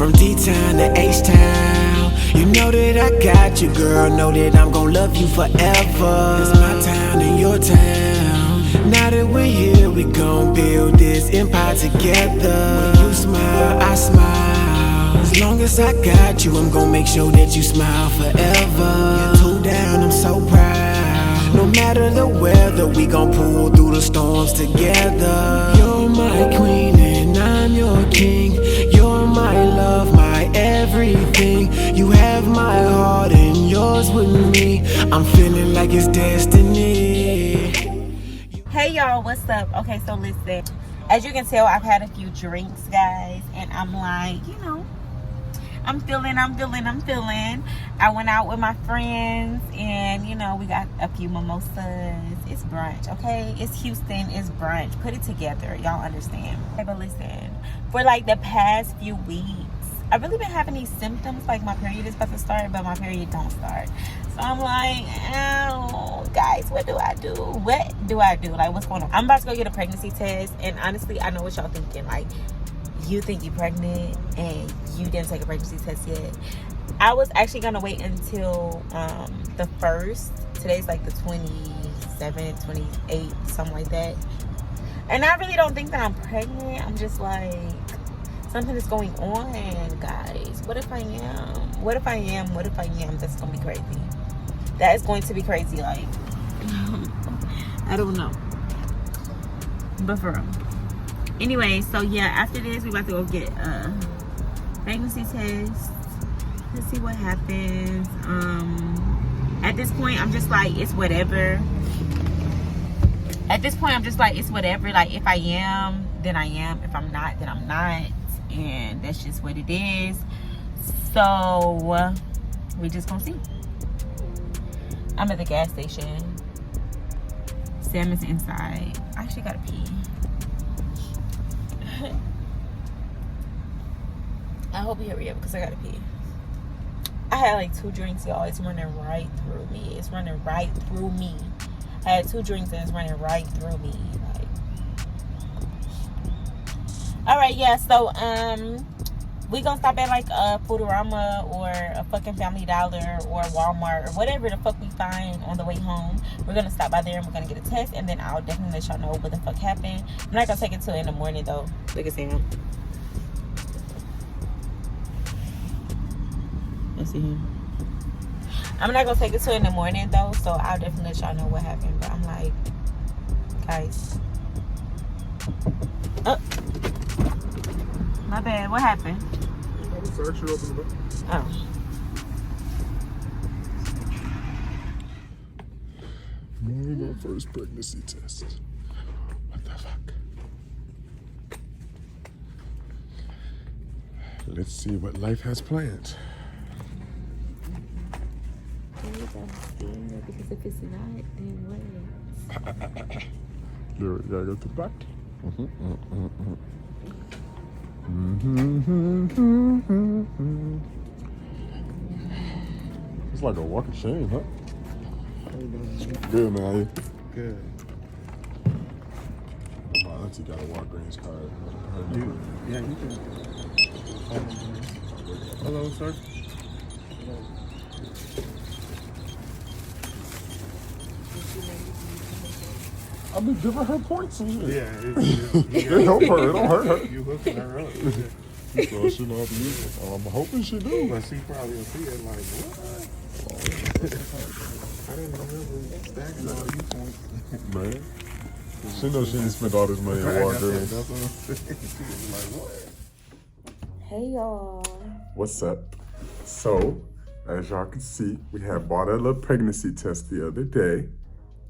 From D-Town to H-Town, you know that I got you, girl. Know that I'm gon' love you forever. It's my town and your town. Now that we're here, we gon' build this empire together. When you smile, I smile. As long as I got you, I'm gon' make sure that you smile forever. You're two down, I'm so proud. No matter the weather, we gon' pull through the storms together. You're my queen and I'm your king. You're my love, my everything. You have my heart and yours with me. I'm feeling like it's destiny. Hey y'all, what's up? Okay, so listen, as you can tell, I've had a few drinks, guys, and I'm like, I'm feeling. I went out with my friends and, we got a few mimosas. It's brunch, okay? It's Houston, it's brunch. Put it together, y'all understand. Okay, but listen, for like the past few weeks, I've really been having these symptoms, like my period is about to start, but my period don't start. So I'm like, oh, guys, what do I do? Like, what's going on? I'm about to go get a pregnancy test, and honestly, I know what y'all thinking. Like, you think you're pregnant and you didn't take a pregnancy test yet. I was actually gonna wait until the 1st. Today's like the 27th, 28th, something like that. And I really don't think that I'm pregnant. I'm just like, something is going on, guys. What if I am? That's gonna be crazy. That is going to be crazy. Like, I don't know. But for real. Anyway, so yeah, after this, we about to go get a pregnancy test. Let's see what happens. At this point, I'm just like, it's whatever. Like, if I am, then I am. If I'm not, then I'm not. And that's just what it is. So, we just gonna see. I'm at the gas station. Sam is inside. I actually gotta pee. I hope you hurry up because I gotta pee. I had like 2 drinks, y'all. It's running right through me. I had 2 drinks and it's running right through me. Like, all right, yeah. So we gonna stop at like a Foodorama or a fucking Family Dollar or Walmart or whatever the fuck we find on the way home. We're gonna stop by there and we're gonna get a test, and then I'll definitely let y'all know what the fuck happened. I'm not gonna take it till in the morning though. Look at Sam. I see him. I'm not gonna take it till in the morning though, so I'll definitely let y'all know what happened. But I'm like, guys. Oh. My bad. What happened? Oh. Morning of our first pregnancy test. What the fuck? Let's see what life has planned. Because if it's not, then what? You gotta go to the back. It's like a walk of shame, huh? Good, man. Good. My auntie got a Walgreens card. Yeah, you can. Hello, sir. I be giving her points and shit. Yeah, It don't hurt her. You hooking her up. So she know how to use it. I'm hoping she do. But she probably will see it like, what? I didn't remember stacking all you points. Man. She knows she didn't spend all this money on Walgreens. That's what I'm saying. She was like, what? Hey y'all. What's up? So, as y'all can see, we had bought a little pregnancy test the other day,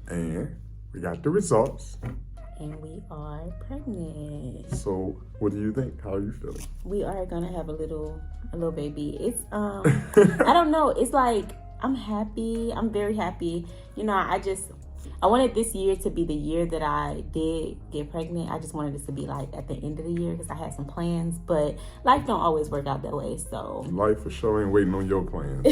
and we got the results. And we are pregnant. So, what do you think? How are you feeling? We are gonna have a little baby. It's I don't know. It's like, I'm happy. I'm very happy. I wanted this year to be the year that I did get pregnant. I just wanted this to be like at the end of the year because I had some plans, but life don't always work out that way. So life for sure ain't waiting on your plans.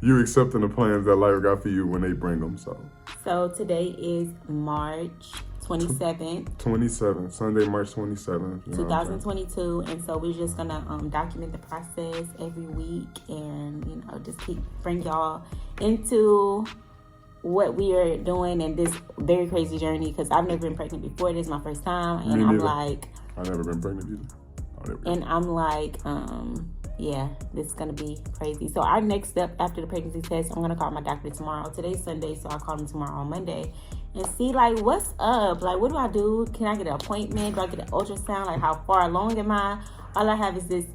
You accepting the plans that life got for you when they bring them. So today is March 27, Sunday, March 27th. 2022. And so we're just gonna document the process every week, and you know, just bring y'all into what we are doing in this very crazy journey, because I've never been pregnant before. This is my first time, and I'm like, I've never been pregnant either. And I'm like, yeah, this is gonna be crazy. So our next step after the pregnancy test, I'm gonna call my doctor tomorrow. Today's Sunday, so I'll call him tomorrow on Monday and see like what's up. Like, what do I do? Can I get an appointment? Do I get an ultrasound? Like, how far along am I? All I have is this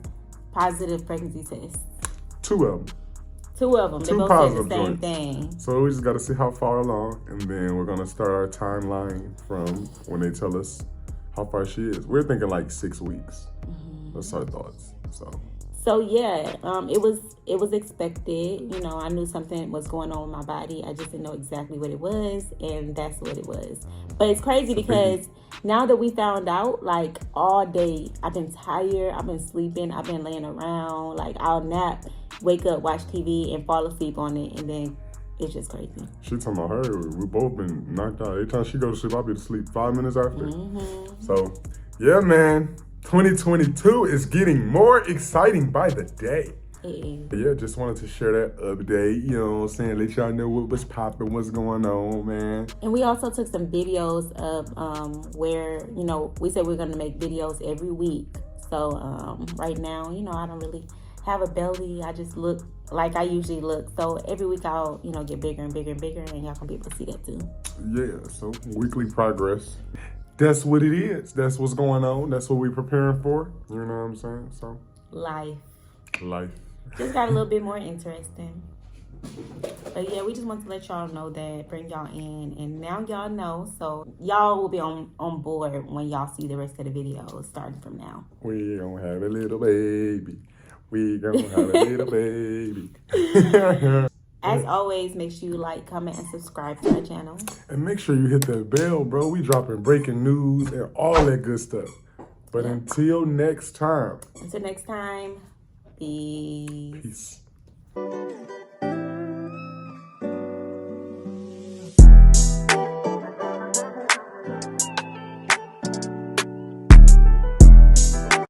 positive pregnancy test. Two of them. They both say the same thing. So we just got to see how far along, and then we're gonna start our timeline from when they tell us how far she is. We're thinking like 6 weeks. That's our thoughts. So yeah, it was expected. You know, I knew something was going on with my body. I just didn't know exactly what it was, and that's what it was. But it's crazy because now that we found out, like all day, I've been tired. I've been sleeping. I've been laying around. Like I'll nap, wake up, watch TV, and fall asleep on it, and then it's just crazy. She talking about her. We both been knocked out. Every time she go to sleep, I'll be asleep 5 minutes after. So yeah, man. 2022 is getting more exciting by the day. Yeah, just wanted to share that update, you know what I'm saying? Let y'all know what was popping, what's going on, man. And we also took some videos of where, you know, we said we're going to make videos every week. So right now, you know, I don't really have a belly. I just look like I usually look. So every week I'll, you know, get bigger and bigger and bigger, and y'all can be able to see that too. Yeah, so weekly progress. That's what it is. That's what's going on. That's what we're preparing for. You know what I'm saying? So Life. Just got a little bit more interesting. But yeah, we just want to let y'all know that, bring y'all in, and now y'all know. So y'all will be on board when y'all see the rest of the videos starting from now. We gonna have a little baby. We gonna have a little baby. As always, make sure you like, comment, and subscribe to our channel. And make sure you hit that bell, bro. We dropping breaking news and all that good stuff. But until next time. Peace. Peace.